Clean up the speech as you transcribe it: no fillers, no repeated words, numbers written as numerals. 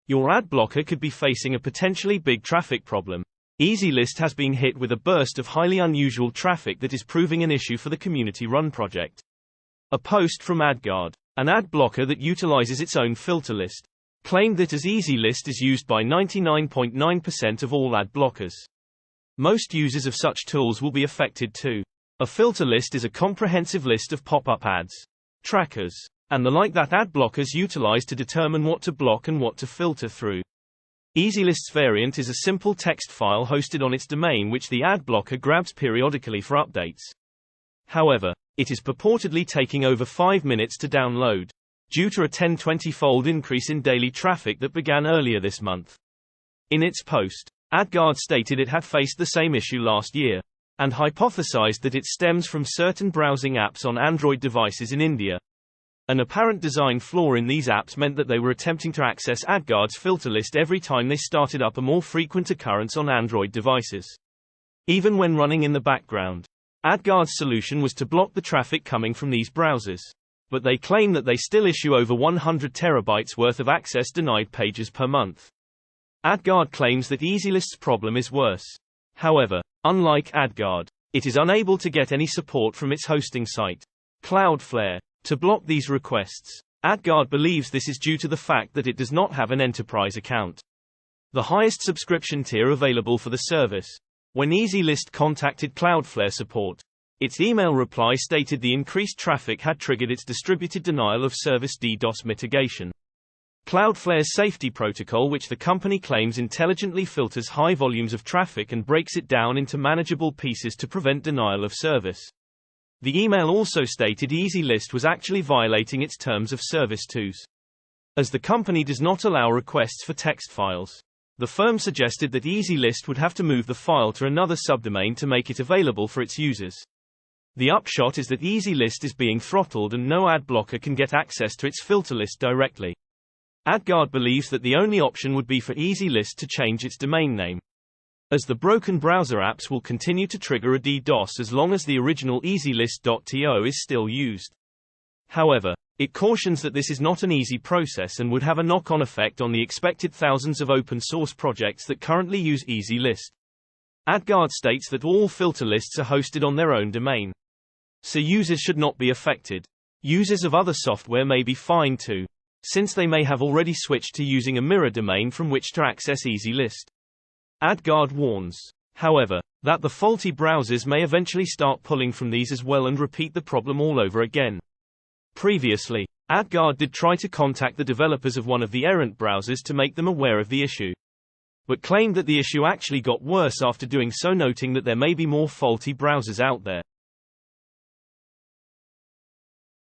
Your ad blocker could be facing a potentially big traffic problem. EasyList has been hit with a burst of highly unusual traffic that is proving an issue for the community-run project. A post from AdGuard, an ad blocker that utilizes its own filter list, claimed that as EasyList is used by 99.9% of all ad blockers. Most users of such tools will be affected too. A filter list is a comprehensive list of pop-up ads, trackers, and the like that ad blockers utilize to determine what to block and what to filter through. EasyList's variant is a simple text file hosted on its domain which the ad blocker grabs periodically for updates. However, it is purportedly taking over 5 minutes to download, due to a 10-20-fold increase in daily traffic that began earlier this month. In its post, AdGuard stated it had faced the same issue last year, and hypothesized that it stems from certain browsing apps on Android devices in India. An apparent design flaw in these apps meant that they were attempting to access AdGuard's filter list every time they started up, a more frequent occurrence on Android devices. Even when running in the background, AdGuard's solution was to block the traffic coming from these browsers. But they claim that they still issue over 100 terabytes worth of access denied pages per month. AdGuard claims that EasyList's problem is worse. However, unlike AdGuard, it is unable to get any support from its hosting site, Cloudflare, to block these requests. AdGuard believes this is due to the fact that it does not have an enterprise account, the highest subscription tier available for the service. When EasyList contacted Cloudflare support, its email reply stated the increased traffic had triggered its distributed denial of service DDoS mitigation. Cloudflare's safety protocol, which the company claims intelligently filters high volumes of traffic and breaks it down into manageable pieces to prevent denial of service. The email also stated EasyList was actually violating its terms of service too, as the company does not allow requests for text files. The firm suggested that EasyList would have to move the file to another subdomain to make it available for its users. The upshot is that EasyList is being throttled and no ad blocker can get access to its filter list directly. AdGuard believes that the only option would be for EasyList to change its domain name, as the broken browser apps will continue to trigger a DDoS as long as the original EasyList.to is still used. However, it cautions that this is not an easy process and would have a knock-on effect on the expected thousands of open-source projects that currently use EasyList. AdGuard states that all filter lists are hosted on their own domain, so users should not be affected. Users of other software may be fine too, since they may have already switched to using a mirror domain from which to access EasyList. AdGuard warns, however, that the faulty browsers may eventually start pulling from these as well and repeat the problem all over again. Previously, AdGuard did try to contact the developers of one of the errant browsers to make them aware of the issue, but claimed that the issue actually got worse after doing so, noting that there may be more faulty browsers out there.